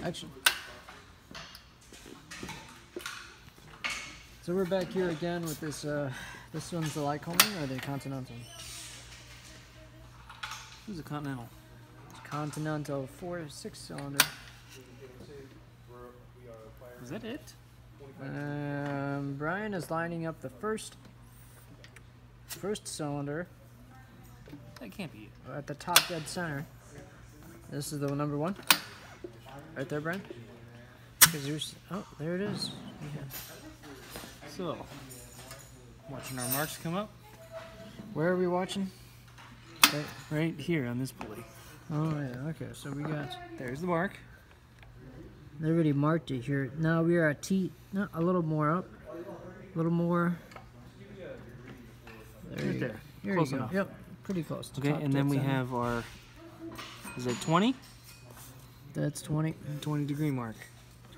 Action. So we're back here again with this. This one's the Lycoming or the Continental? This is a Continental. Continental 6-cylinder. Is that it? Brian is lining up the first cylinder That can't be it. at the top dead center. This is the number 1. Right there, Brian. Oh, there it is. Yeah. So, watching our marks come up. Where are we watching? Right here on this pulley. Oh yeah. Okay. So we got. There's the mark. They already marked it here. Now we are at T. No, a little more up. A little more. Right there. Here Close you go. enough. Yep. Pretty close. Okay, and then we have our. Is that 20? That's 20. 20-degree mark.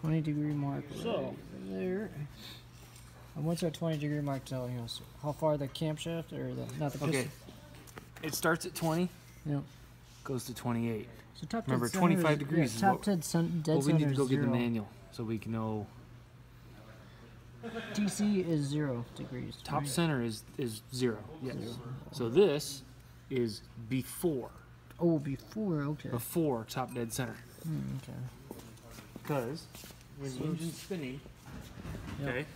20-degree mark. So there. And what's our 20-degree mark telling us? How far the camshaft or not the piston? Okay. It starts at 20. Yep. Goes to 28. So top Remember, dead 25 degrees is top what, dead center we need to go is get the 0. manual so we can know. DC is 0 degrees. Top right? center is 0. Yes. 0. So this is before. Oh, before. Okay. Before top dead center. Okay. Because when the engine's spinning, Yep. okay,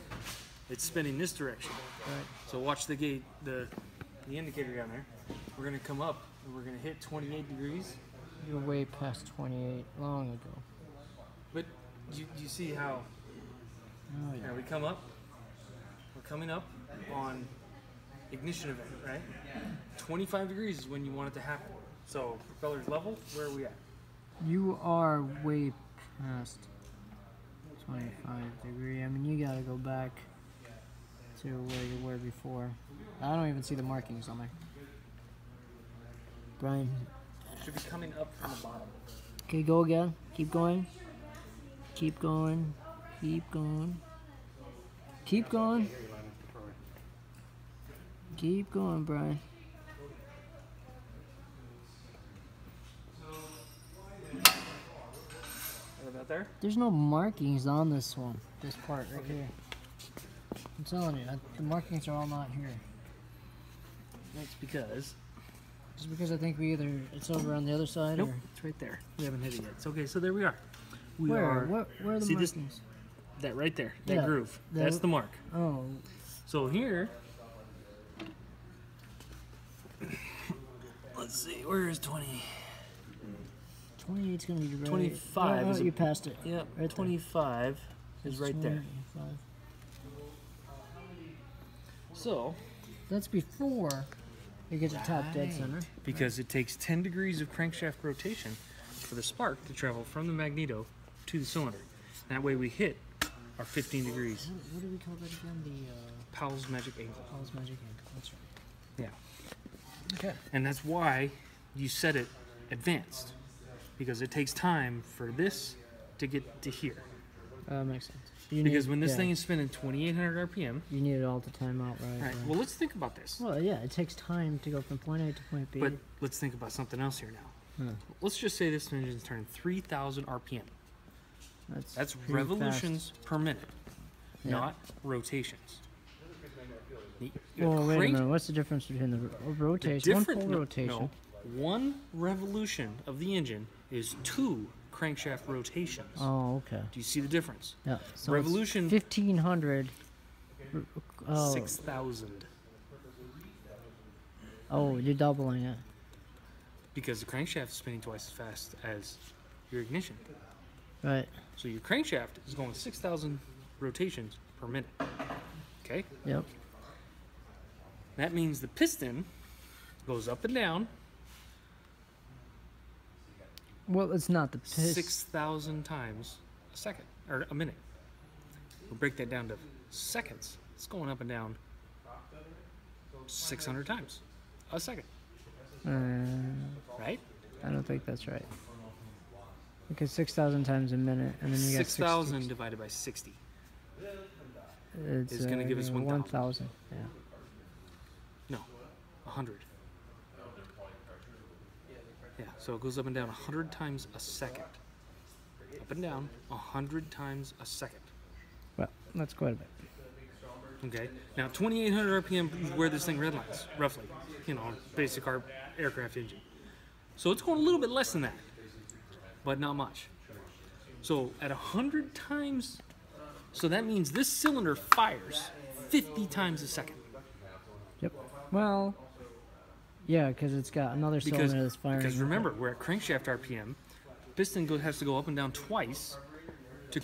it's spinning this direction. Right. So watch the gate, the indicator down there. We're gonna come up and we're gonna hit 28 degrees. You're way past 28 long ago. But you see how? Oh yeah. Now we come up. We're coming up on ignition event, right? 25 degrees is when you want it to happen. So propeller's level. Where are we at? You are way past 25 degree. I mean, you gotta go back to where you were before. I don't even see the markings on there. Brian. Should be coming up from the bottom. Okay, go again. Keep going. Keep going. Keep going. Keep going. Keep going, Brian. What about there? There's no markings on this one. This part right here. I'm telling you, the markings are all not here. That's because. Just because I think it's over on the other side. Nope, Or? it's right there. We haven't hit it yet. It's okay. So there we are. Where are the see markings? That right there. That Yeah, groove. That's the mark. Oh, So here. Let's see. Where is 20? 28's gonna be right. 25 Oh, is you passed it. Yep. Right 25 is right there. 25. So. That's before it gets a top dead center. Because it takes 10 degrees of crankshaft rotation for the spark to travel from the magneto to the cylinder. That way we hit our 15 degrees. What do we call that again? The Powell's magic angle. Paul's magic angle. That's right. Yeah. Okay. And that's why you set it advanced. Because it takes time for this to get to here. Makes sense. Because when this thing is spinning 2,800 RPM. You need it all to time out, right? Right. Well, let's think about this. Well, yeah, it takes time to go from point A to point B. But let's think about something else here now. Let's just say this engine's turning 3,000 RPM. That's revolutions per minute, not rotations. Well, wait a minute. What's the difference between the rotation? One full rotation. No, one revolution of the engine is 2 crankshaft rotations. Oh, okay. Do you see the difference? Yeah. So Revolution. 1,500. Oh. 6,000. Oh, you're doubling it. Because the crankshaft is spinning twice as fast as your ignition. Right. So your crankshaft is going 6,000 rotations per minute. Okay? Yep. That means the piston goes up and down Well, it's not the piston. 6,000 times a second, or a minute. We'll break that down to seconds. It's going up and down 600 times a second. Right? I don't think that's right. Because 6,000 times a minute, and then you got 6,000 divided by 60. It's is going to give us 1,000. Yeah. No, 100. Yeah, so it goes up and down 100 times a second. up and down 100 times a second. Well, that's quite a bit. Okay. Now 2,800 RPM is where this thing redlines, roughly. You know, basic aircraft engine. So it's going a little bit less than that, but not much. So at 100 times, so that means this cylinder fires 50 times a second. Yep. Well, yeah, because it's got another cylinder that's firing. Because remember, we're at crankshaft RPM. Piston has to go up and down twice to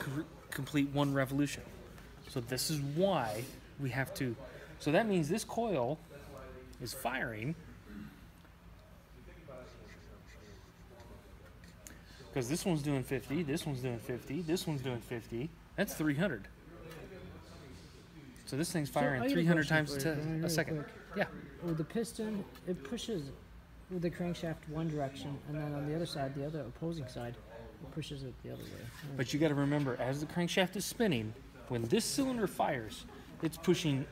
complete one revolution. So this is why we have to. So that means this coil is firing. Because this one's doing 50, this one's doing 50, this one's doing 50. That's 300. So this thing's firing 300 times a second. Quick. Yeah. With the piston, it pushes with the crankshaft one direction, and then on the other side, the other opposing side, it pushes it the other way. But you got to remember, as the crankshaft is spinning, when this cylinder fires, it's pushing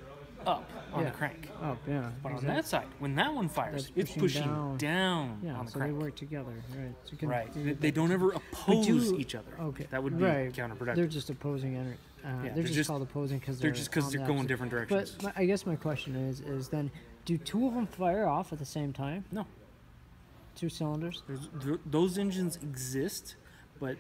up on the crank. Up, yeah. But on that side, when that one fires, it's pushing down on the so crank. they work together, right? So you can Right. They don't ever oppose each other. Okay. That would be counterproductive. They're just opposing energy. They're just called opposing because they're going different directions. But I guess my question is then, do two of them fire off at the same time? No. Two cylinders? Those engines exist, but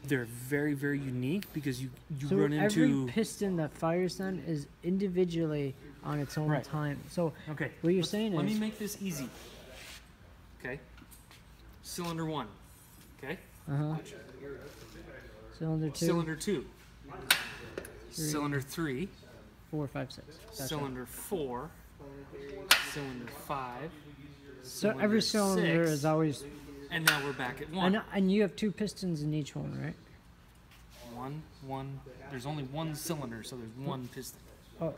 they're very, very unique because you run into... every piston that fires then is individually on its own time. So okay, what you're saying is... Let me make this easy. Okay? Cylinder 1. Okay? Uh-huh. Cylinder 2. Cylinder 2. Cylinder 3. 4, 5, 6. Gotcha. Cylinder 4. Cylinder 5. So every cylinder 6, is always... And now we're back at 1. And you have two pistons in each one, right? One. There's only one cylinder, so there's one piston. Oh,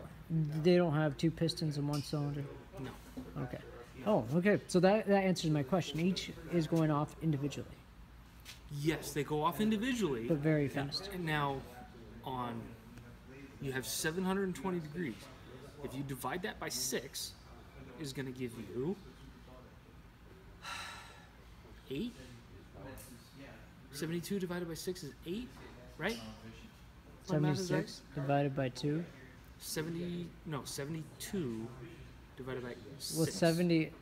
they don't have two pistons in one cylinder? No. Okay. Oh, okay. So that answers my question. Each is going off individually. Yes, they go off individually. But very fast. And now, you have 720 degrees. If you divide that by 6, is going to give you 8. 72 divided by 6 is 8, right? 76 divided by 2. 72 divided by 6. Well, 70,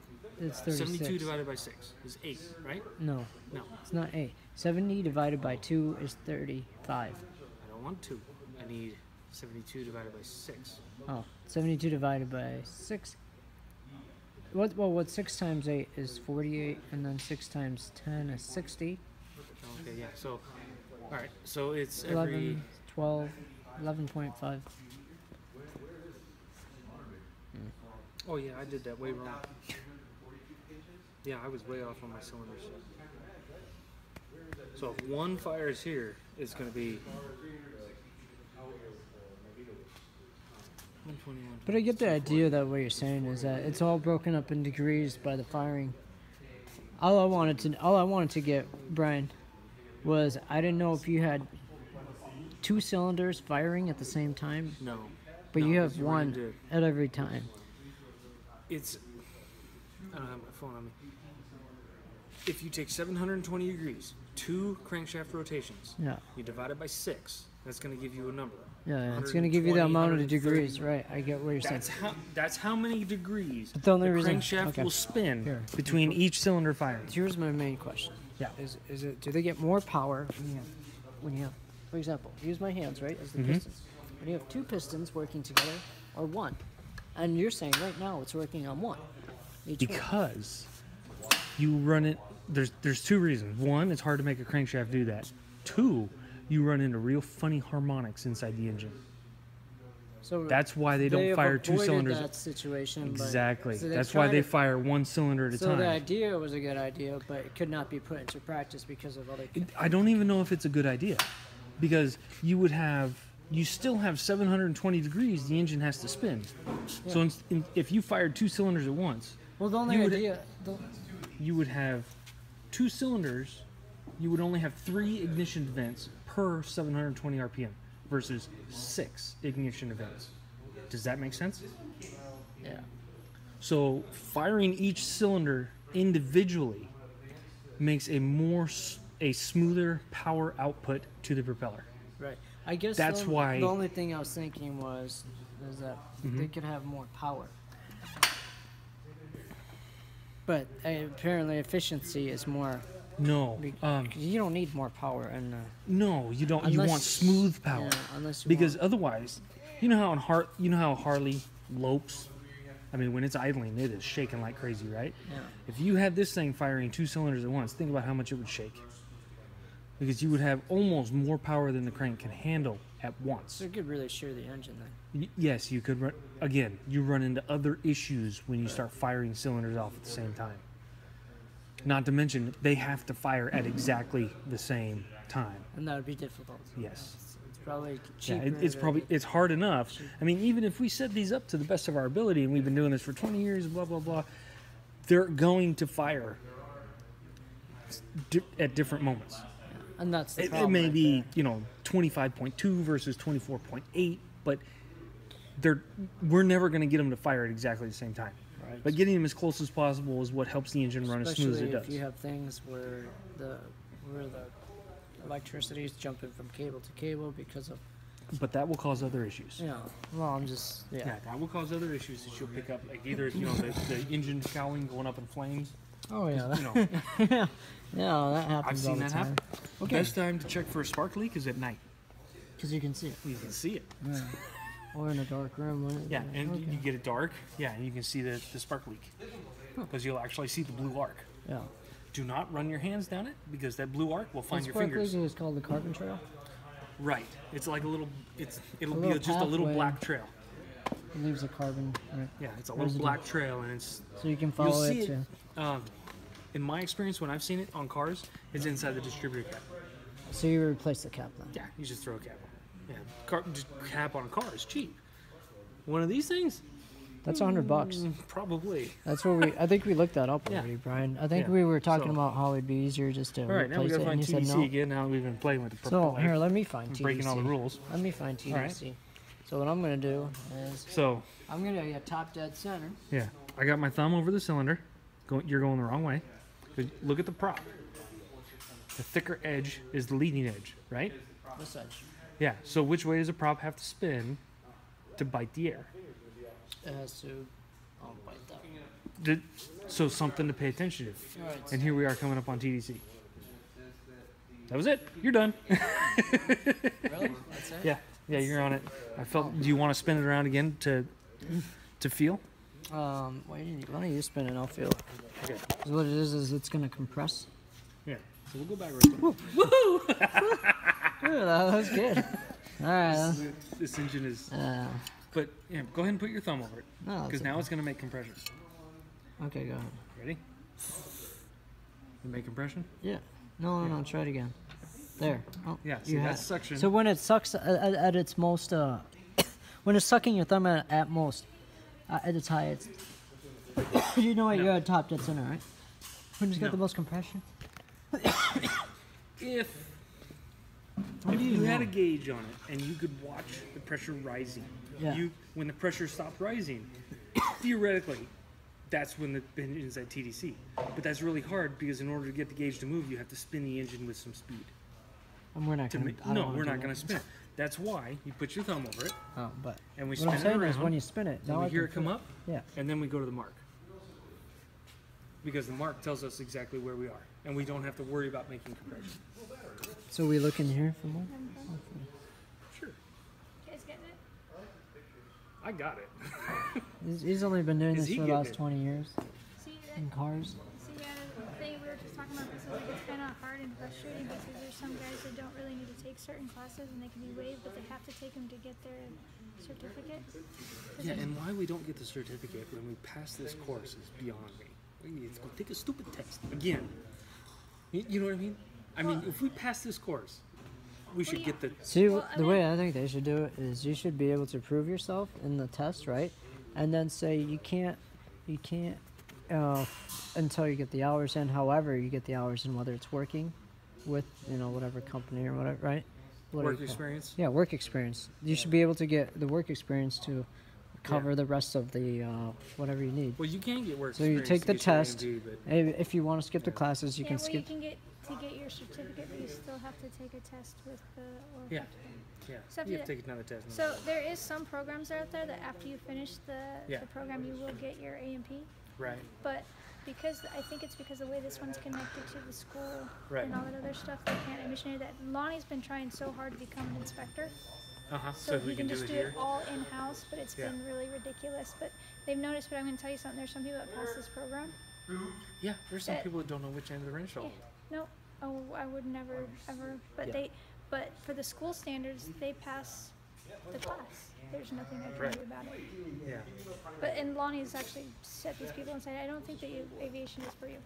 it's 36. 72 divided by 6 is 8, right? No. No. It's not 8. 70 divided by 2 is 35. I don't want 2. I need 72 divided by 6. Oh, 72 divided by 6. What 6 times 8 is 48, and then 6 times 10 is 60. Okay, yeah. So, all right. So it's 11, 12, 11.5. Oh yeah, I did that way wrong. Yeah, I was way off on my cylinders. So if one fires here, it's going to be 121. But I get the idea that what you're saying is that it's all broken up in degrees by the firing. All I wanted to get, Brian, was I didn't know if you had two cylinders firing at the same time. No. But no, you have one at every time. I don't have my phone on me. If you take 720 degrees, 2 crankshaft rotations, you divide it by 6, that's going to give you a number. Yeah, it's going to give you the amount of degrees, right? I get what you're saying. That's how many degrees the crankshaft will spin between each cylinder firing. Here's my main question. Yeah. Is it? Do they get more power when you have, for example, use my hands, right, as the pistons. When you have two pistons working together, or one, and you're saying right now it's working on one. Because you run it. There's 2 reasons. 1, it's hard to make a crankshaft do that. 2, you run into real funny harmonics inside the engine. So that's why they don't fire 2 cylinders. That situation, exactly. So that's why they fire 1 cylinder at a time. So the idea was a good idea, but it could not be put into practice because of other. I don't even know if it's a good idea, because you still have 720 degrees. The engine has to spin. Yeah. So if you fired 2 cylinders at once, well, the only idea you would have 2 cylinders. You would only have 3 ignition vents per 720 RPM versus 6 ignition events. Does that make sense? Yeah. So firing each cylinder individually makes a a smoother power output to the propeller. Right. I guess That's why- the only thing I was thinking is that they could have more power. But apparently efficiency is more. No, You don't need more power, and no, you don't. You unless- want smooth power, yeah, unless you because want, otherwise, you know how Harley lopes. I mean, when it's idling, it is shaking like crazy, right? yeah. If you had this thing firing 2 cylinders at once, think about how much it would shake. Because you would have almost more power than the crank can handle at once. So it could really shear the engine then. Yes, you could run. Again, you run into other issues when you start firing cylinders off at the same time. Not to mention, they have to fire at exactly the same time. And that would be difficult. Yes. It's probably Yeah, cheaper. it's hard enough. I mean, even if we set these up to the best of our ability, and we've been doing this for 20 years, blah blah blah, they're going to fire at different moments. And that's the It problem. may right be, there. 25.2 versus 24.8, but we're never going to get them to fire at exactly the same time. Right. But getting them as close as possible is what helps the engine run as smooth as it Especially does. if you have things where the electricity is jumping from cable to cable because of But that will cause other issues. well, I'm just Yeah, that will cause other issues that you'll pick up, like either the engine cowling going up in flames. Oh yeah, that- yeah, that happens I've seen all the that time. happen. Okay, Best time to check for a spark leak is at night. because you can see it. You can see it. Yeah. Or in a dark room. When Yeah, and okay. you get it dark. Yeah, and you can see the spark leak because you'll actually see the blue arc. Yeah. Do not run your hands down it because that blue arc will find The your spark fingers. leak is called the carbon trail. Right. It's like a little. It'll be little just a little pathway. black trail. It leaves a carbon. Right. Yeah, it's a little Residue. black trail, and it's. So you can You'll follow see it. it. To, In my experience, when I've seen it on cars, it's inside the distributor cap. so you replace the cap then. Yeah, you just throw a cap on. Yeah, just cap on a car is cheap. One of these things, That's $100. probably. That's what I think we looked that up Yeah. already, Brian. I think Yeah. we were talking So- about how it'd be easier just to All right, now we replace gotta it, and find you said TDC no. again. Now we've been playing with the So propeller. here, let me find TDC. breaking all the rules. Let me find TDC. All right. So what I'm gonna do is So I'm gonna get top dead center. yeah, I got my thumb over the cylinder. You're going the wrong way. Look at the prop. The thicker edge is the leading edge, right? This edge. Yeah. So which way does a prop have to spin to bite the air? It has to. Oh, bite that. So something to pay attention to. All right. And here we are coming up on TDC. That was it. You're done. Really? That's it. Yeah, you're on it. I felt. Do you want to spin it around again to feel? Why don't you spin it? I'll feel it. Okay. 'Cause what it is it's gonna compress. Yeah. So we'll go backwards. Ooh, that was good. All right. This engine is. But yeah, go ahead and put your thumb over it No, because now it's going to make compression. okay, go ahead. Ready? You make compression? Yeah. No. Try it again. There. Oh, Yeah. See, you had that's it. suction. So when it sucks at its most, when it's sucking your thumb at most, at its highest, you know what? You're at top dead center, right? When it's got No. the most compression. If How do you you had know? a gauge on it and you could watch the pressure rising, Yeah. when the pressure stopped rising, theoretically, that's when the engine's at TDC. But that's really hard because in order to get the gauge to move, you have to spin the engine with some speed. And we're not To gonna. make, I don't no, wanna we're do not that. going to spin it. That's why you put your thumb over it Oh, but and we what I'm spin it saying is around. when you spin it, and now we I hear can it come feel up, Yeah. and then we go to the mark. Because the mark tells us exactly where we are, and we don't have to worry about making compression. So we look in here for more. Sure, You guys getting it? I got it. He's only been doing Is this he for the getting last it? 20 years See that? in cars. See, the thing we were just talking about this is like it's kind of hard and frustrating because there's some guys that don't really need to take certain classes and they can be waived, but they have to take them to get their certificate. 'Cause Yeah, it- and why we don't get the certificate when we pass this course is beyond me. We need to go take a stupid test again. You know what I mean? I mean, if we pass this course, we should yeah. get the. See, Well, I the way mean- I think they should do it is you should be able to prove yourself in the test, right? And then say you can't, until you get the hours in. However, you get the hours in, whether it's working with, whatever company or whatever, right? Whatever Work you call it. experience? Yeah, work experience. You should be able to get the work experience to cover the rest of the whatever you need. Well, you can get work So you experience take to the get your test. AMG, but If you want to skip the classes, you yeah, can well, skip. you can get to get your certificate, but you still have to take a test with the oil Yeah. filter. Yeah. Except You have that- to take another test. So there is some programs out there that after you finish Yeah. the program, you will get your A&P. Right. But because I think it's because the way this one's connected to the school Right. and all that other stuff, they can't missionary that. Lonnie's been trying so hard to become an inspector. So he we can do just it do here. it all in-house, but it's Yeah. been really ridiculous. But they've noticed, but I'm going to tell you something. There's some people that pass this program. Yeah. There's some that- people that don't know which end of the wrench to hold. No, oh, I would never, ever. But Yeah. but for the school standards, they pass the class. There's nothing I can Right. do about it. Yeah. And Lonnie's actually set these people and said, I don't think that aviation is for you.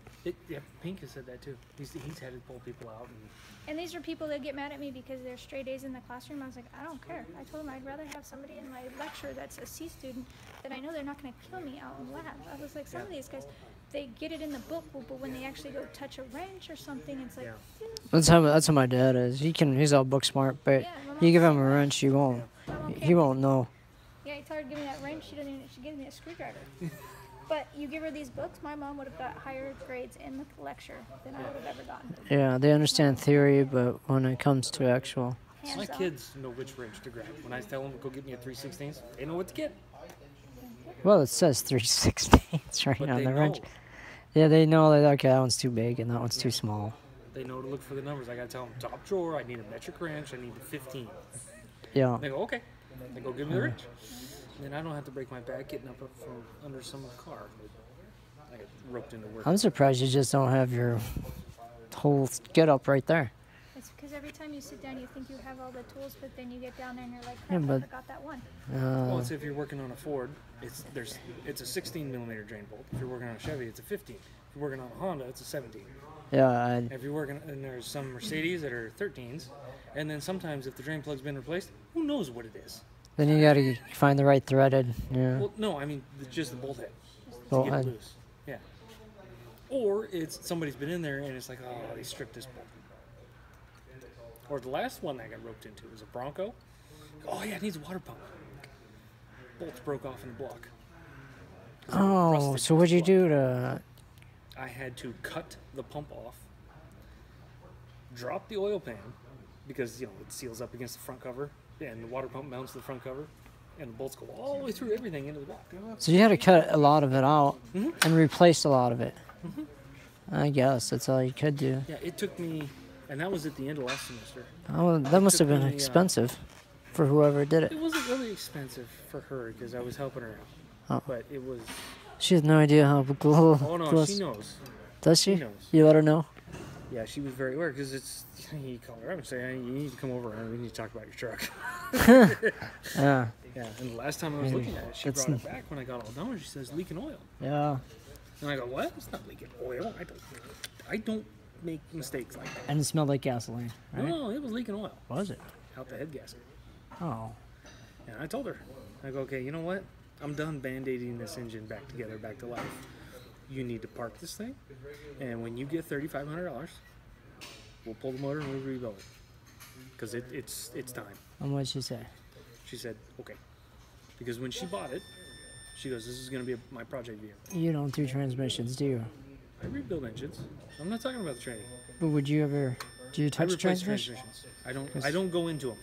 Yeah. Pink has said that too. He's had to pull people out and. And these are people that get mad at me because they're straight A's in the classroom. I was like, I don't care. I told them I'd rather have somebody in my lecture that's a C student that I know they're not going to kill me out in lab. I was like, some of these guys, they get it in the book, but when they actually go touch a wrench or something, it's like, Yeah. dude, That's how my dad is. He's all book smart, but Yeah, my you give mom's him a wrench, he won't. okay. He won't know. Yeah, he told her to give me that wrench. She gave me a screwdriver. But you give her these books, my mom would have got higher grades in the lecture than I would have ever gotten. Yeah, they understand theory, but when it comes to actual, My Hands on. kids know which wrench to grab. When I tell them to go get me a 3/16, they know what to get. well, it says 3/16 right But on they the know. wrench. Yeah, they know that. Okay, that one's too big and that one's too small. They know to look for the numbers. I gotta tell them top drawer. I need a metric wrench. I need a 15. Yeah. They go okay. They go give me the wrench. Then I don't have to break my back getting up from under some car. I get roped into work. I'm surprised you just don't have your whole get up right there. It's because every time you sit down, you think you have all the tools, but then you get down there and you're like, Yeah, crap, I but- forgot that one. Well, it's if you're working on a Ford, it's a 16 millimeter drain bolt. If you're working on a Chevy, it's a 15. If you're working on a Honda, it's a 17. Yeah, If you're working, and there's some Mercedes that are 13s, and then sometimes if the drain plug's been replaced, who knows what it is? then you gotta find the right threaded. Yeah. Well, no, I mean just the bolt head to Bolt get it head. loose. Yeah. Or it's somebody's been in there and it's like, oh, they stripped this bolt. Or the last one that I got roped into was a Bronco. Oh yeah, it needs a water pump. Bolts broke off in the block. Oh, rusted so what'd you block. do to? I had to cut the pump off, drop the oil pan because it seals up against the front cover, and the water pump mounts to the front cover, and the bolts go all the way through everything into the block. So you had to cut a lot of it out Mhm. and replace a lot of it. I guess that's all you could do. Yeah, it took me, and that was at the end of last semester. Oh, that must have took been me, expensive for whoever did it. It wasn't really expensive for her because I was helping her out, Oh. but it was. She has no idea how glue. Oh no, gloves- she knows. Does she? She knows. You let her know. Yeah, she was very aware because it's. You call her up and say, hey, you need to come over and we need to talk about your truck. Yeah. Yeah, and the last time I was looking at it, she That's brought it back when I got all done. She says leaking oil, Yeah. and I go, what? It's not leaking oil. I don't make mistakes like that. And it smelled like gasoline, right? No, it was leaking oil Was it? out the head gasket. Oh. And I told her, I go, okay, you know what? I'm done band-aiding this engine back together, back to life. You need to park this thing, and when you get $3,500, we'll pull the motor and we'll rebuild it. Because it's time. And what'd she say? She said, okay. Because when she bought it, she goes, this is going to be my project vehicle. You don't do transmissions, do you? I rebuild engines. I'm not talking about the training. But would you ever? Do you I touch replace transmission? transmissions. I don't go into them.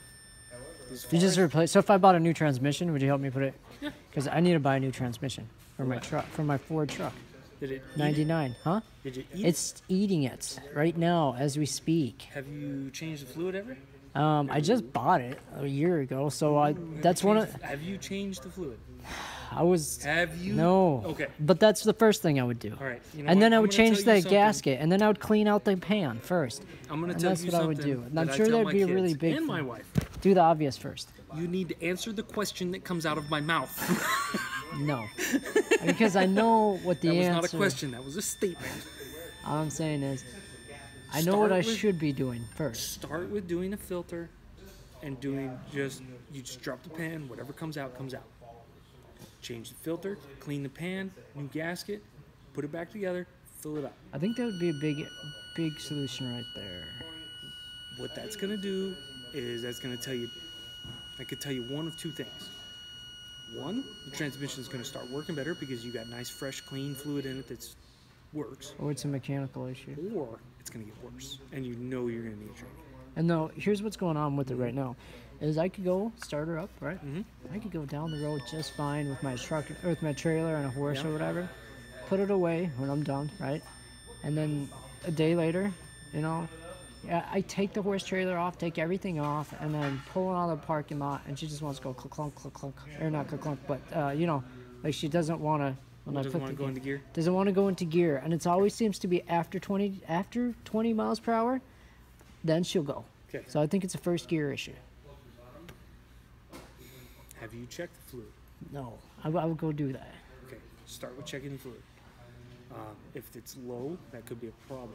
You just replace. So if I bought a new transmission, would you help me put it? Yeah. Because I need to buy a new transmission for my What? truck, for my Ford truck. Did it eat it? 99, huh? Did you eat It's eating it right now as we speak. it? Have you changed the fluid ever? I just bought it a year ago, so that's one of. Have you changed the fluid? I was. Have you? No. Okay. But that's the first thing I would do. All right. You know And what? then I I'm would gonna change tell you the something. gasket, and then I would clean out the pan first. I'm going to And tell that's you what I would something do. And I'm that I sure tell that'd my be a kids really big and thing. my wife. Do the obvious first. You need to answer the question that comes out of my mouth. No. Because I know what the That was answer. not a question. That was a statement. All I'm saying is, I know what I Start with- should be doing first. Start with doing a filter and you just drop the pan, whatever comes out, comes out. Change the filter, clean the pan, new gasket, put it back together, fill it up. I think that would be a big solution right there. What that's going to do is that's going to tell you, I could tell you one of two things. One, the transmission is going to start working better because you got nice, fresh, clean fluid in it that works. Or it's a mechanical issue. Or it's going to get worse. And you know you're going to need training. And though, here's what's going on with it right now, is I could go start her up, right? I could go down the road just fine with my truck, or with my trailer and a horse or whatever, put it away when I'm done, right? And then a day later, you know, I take the horse trailer off, take everything off, and then pull it out of the parking lot, and she just wants to go clunk, clunk, clunk, or not clunk, but you know, like she doesn't want to. Doesn't want to go into gear. Doesn't want to go into gear, and it always seems to be after 20 miles per hour, then she'll go. Okay. So I think it's a first gear issue. Have you checked the fluid? No, I would go do that. Okay, start with checking the fluid. If it's low, that could be a problem.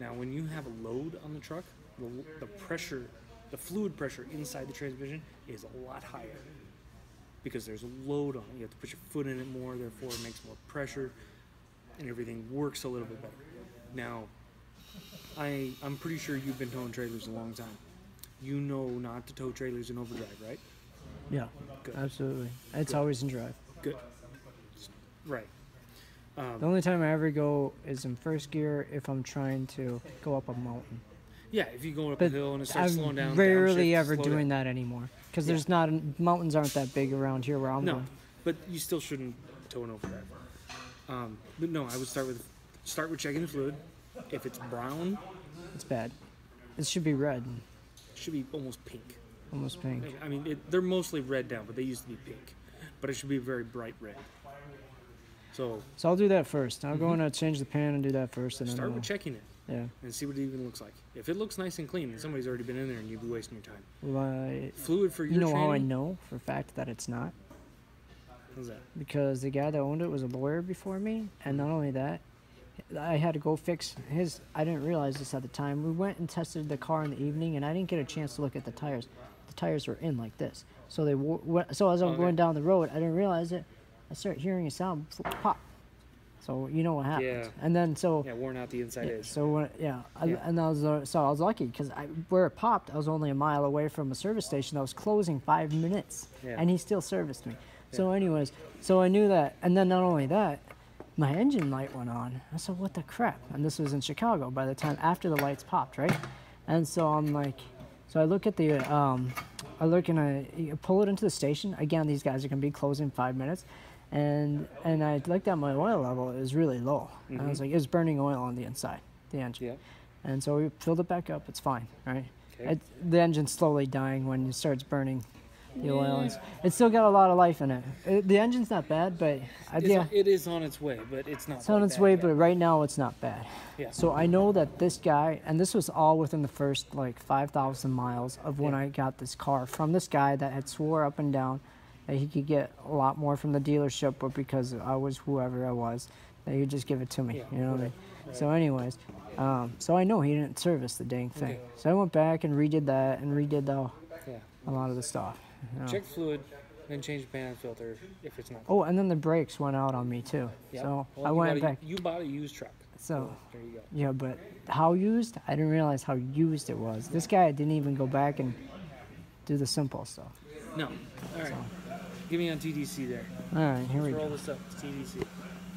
Now, when you have a load on the truck, the pressure, the fluid pressure inside the transmission is a lot higher because there's a load on it. You have to put your foot in it more, therefore it makes more pressure, and everything works a little bit better. Now, I'm pretty sure you've been towing trailers a long time. You know not to tow trailers in overdrive, right? Yeah, Good. absolutely. It's always in drive. Good. Right. The only time I ever go is in first gear if I'm trying to go up a mountain. Yeah, if you go up But a hill and it starts slowing down, I'm rarely downshift, ever slow doing down. that anymore because there's not mountains aren't that big around here where I'm No, going. but you still shouldn't tow an overdrive. But no, I would start with checking the fluid. If it's brown, It's bad. It should be red, it should be almost pink. almost pink. I mean, they're mostly red now, but they used to be pink. But it should be very bright red. So So I'll do that first. I'll go in and change the pan and do that first, and then start with checking it yeah. and see what it even looks like. If it looks nice and clean, then somebody's already been in there and you'd be wasting your time. Well, Fluid for your you know training? how I know for a fact that it's not? How's that? Because the guy that owned it was a lawyer before me, and not only that, I had to go fix his. I didn't realize this at the time. We went and tested the car in the evening, and I didn't get a chance to look at the tires. The tires were in like this. So so as I'm going down the road, I didn't realize it. I started hearing a sound pop. So you know what happened. Yeah. And then Yeah, worn out the inside edge. So when, and I was so I was lucky because where it popped, I was only a mile away from a service station that was closing 5 minutes, Yeah. and he still serviced me. So anyways, so I knew that, and then not only that, my engine light went on. I said, "What the crap?" And this was in Chicago by the time after the lights popped, right? And so I'm like, so I look at the, I look and I pull it into the station. Again, these guys are gonna be closing 5 minutes. And I looked at my oil level, it was really low. And I was like, it was burning oil on the inside, the engine. Yeah. And so we filled it back up, it's fine, right? Okay. The engine's slowly dying when it starts burning the oil. It's still got a lot of life in it. The engine's not bad, but It is on its way, but it's not. it's on its way, but right now it's not bad. Yeah. So I know that this guy, and this was all within the first like 5,000 miles of when I got this car from this guy that had swore up and down that he could get a lot more from the dealership, but because I was whoever I was, that he'd just give it to me. You know what I mean? Right. So anyways, so I know he didn't service the dang thing. Okay. So I went back and redid that and redid Yeah. a lot of the stuff. You know. Check fluid, then change the pan and filter if it's not. Oh, and then the brakes went out on me too. Yeah. So Well, I went back. You bought a used truck. So There you go. yeah, but how used? I didn't realize how used it was. This guy didn't even go back and do the simple stuff. No. All right. Give me on TDC there. All right, here we Roll go. this up. It's TDC.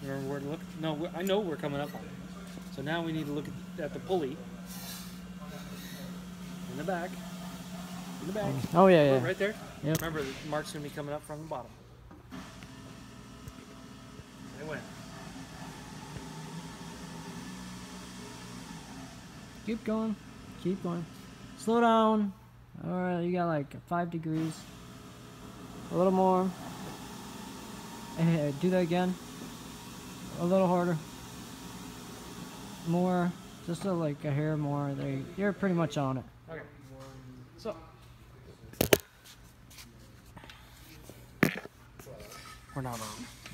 Remember where to look? No, I know we're coming up on it. So now we need to look at the pulley. In the back. In the back. Oh yeah, Look yeah. right there. Yep. Remember, the mark's going to be coming up from the bottom. They went. Keep going. Keep going. Slow down. All right, you got like 5 degrees. A little more. Hey, do that again. A little harder. More. Just like a hair more. There. You're pretty much on it. Okay. So. We're not on.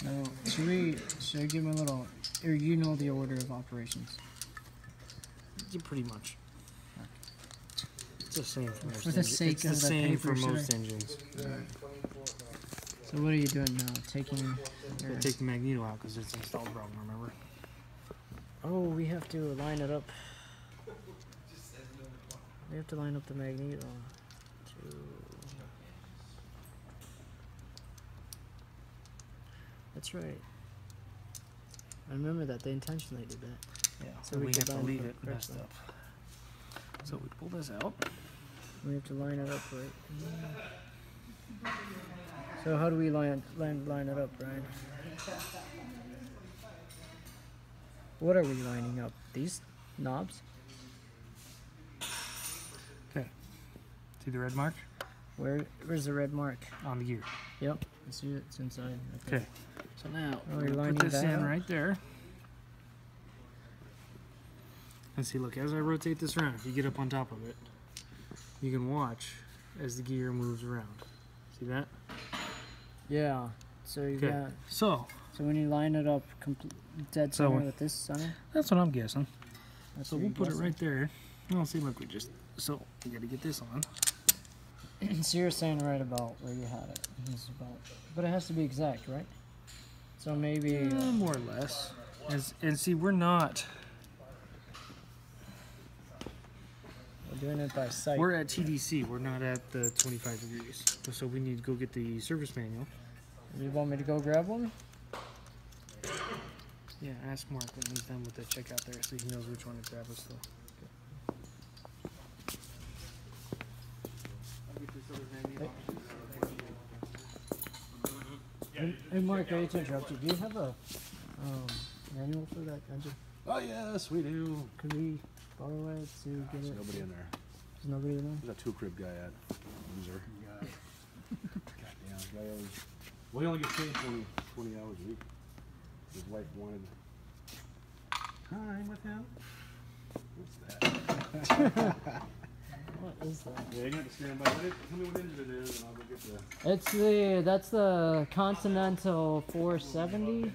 No, should I give him a little, or you know the order of operations? Yeah, pretty much. It's the same for most For the engines. sake It's of the the same paper, for should most I? engines. So what are you doing now? Taking We'll take the Magneto out because it's installed wrong, remember? Oh, we have to line it up. We have to line up the Magneto. That's right. I remember that they intentionally did that. Yeah, So so we we could have to line leave it it up messed correctly. up. So we pull this out. We have to line it up right. So how do we line it up, Brian? What are we lining up? These knobs? Okay. See the red mark Where's the red mark? on the gear. Yep, I see it. It's inside. Okay. So now Oh, we're you're gonna lining put this that in up? right there. And see, look, as I rotate this around, if you get up on top of it, you can watch as the gear moves around. See that? Yeah. So you Okay. got. So So when you line it up dead So- center with this center, that's what I'm guessing. that's So what we'll you're put it guessing? right there. Well, see, look, we gotta get this on. So you're saying right about where you had it. It's about, but it has to be exact, right? So maybe. More or less. And see, we're not. We're doing it by sight. We're at TDC. We're not at the 25 degrees. So we need to go get the service manual. You want me to go grab one? Yeah, ask Mark when he's done with the checkout there so he knows which one to grab us still. Hey Mark, I hate to interrupt you. Do you have a manual for that engine? Oh yes, we do. Could we borrow it to get There's it? nobody in there. There's nobody in there? There's a 2-crib guy at loser. Goddamn, guy always. Well, he only gets paid 20 hours a week. His wife wanted time with him. What's that? What is that? Yeah, you're gonna have to stand by. Tell me what engine it is, and I'll go get the. That's the Continental 470,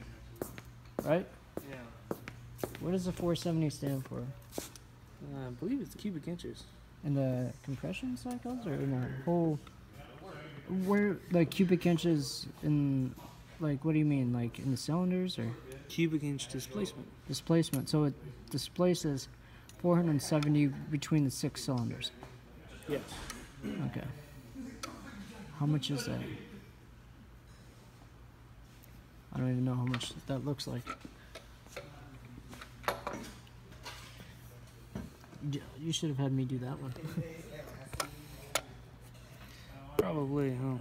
right? Yeah. What does the 470 stand for? I believe it's cubic inches. In the compression cycles or in the whole? Where, like, cubic inches in, like, what do you mean? Like in the cylinders or Cubic inch displacement. displacement? So it displaces 470 between the 6 cylinders. Yes. Okay. How much is that? I don't even know how much that looks like. You should have had me do that one. Probably, huh?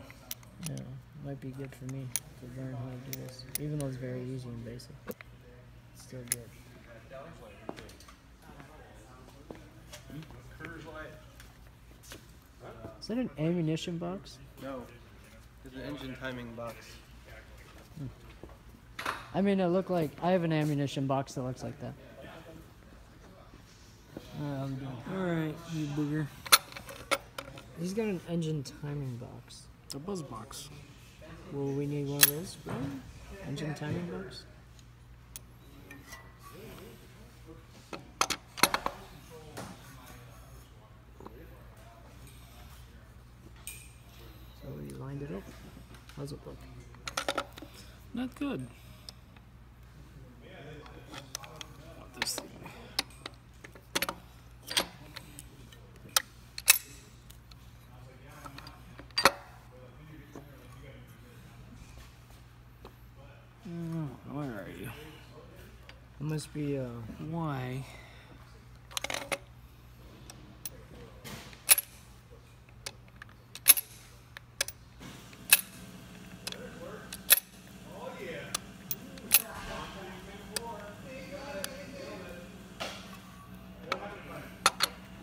Yeah, might be good for me to learn how to do this. Even though it's very easy and basic. It's still good. Is that an ammunition box? No, it's an engine timing box. I mean, it looked like I have an ammunition box that looks like that. Alright, I'll be doing it. Alright, you booger. He's got an engine timing box. It's a buzz box. Will we need one of those, Brian? Engine timing box? So you lined it up. How's it look? Not good. This thing. Where are you? It must be Why?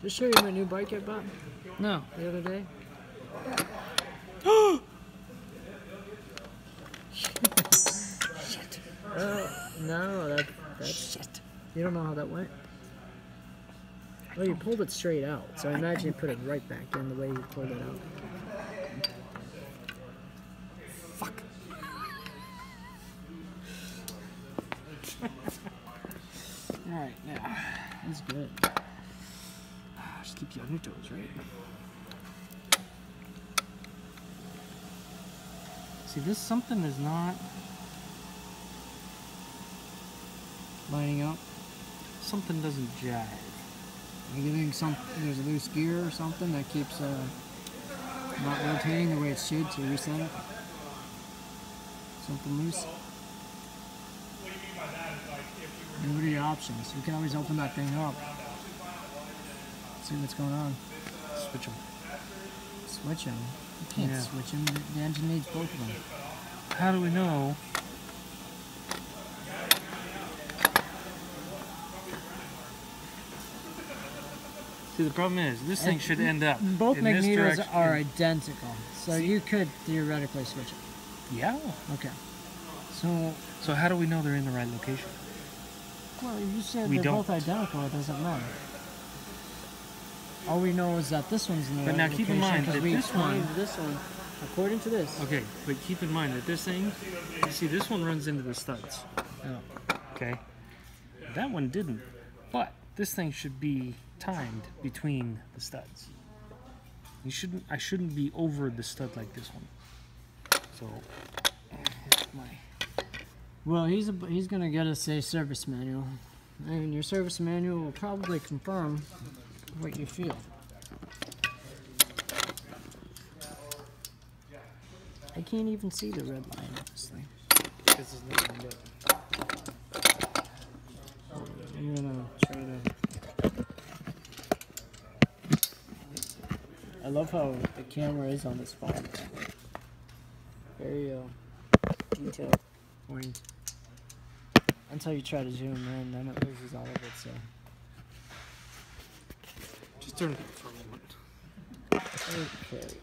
just show you my new bike I bought No. the other day. No, that's shit. You don't know how that went? Well, you pulled it straight out, so I imagine you put it right back in the way you pulled it out. Fuck. Alright, now. That's good. Just keep you on your toes, right? See, this something is not. Lining up. Something doesn't jive. You think there's a loose gear or something that keeps not rotating the way it should to reset it? Something loose? And what are your options? You can always open that thing up. See what's going on. Switch them. Switch them. You can't Yeah. switch them. The engine needs both of them. How do we know? See, the problem is, this thing should end up Both in this magnetos direction. are identical, so you could theoretically switch it. Yeah. Okay. So, So how do we know they're in the right location? well, you said We they're don't. both identical. It doesn't matter. All we know is that this one's in the But right now location. keep in mind 'cause that we this one- find this one, according to this. Okay, but keep in mind that this thing, you see, this one runs into the studs. Oh. Okay. That one didn't. But this thing should be timed between the studs. I shouldn't be over the stud like this one. So Well, he's gonna get us a service manual, and your service manual will probably confirm what you feel. I can't even see the red line on this thing. this is nothing but I'm gonna try to. I love how the camera is on this phone. Very detailed point. Until you try to zoom in, then it loses all of it. So just turn it for a moment. okay.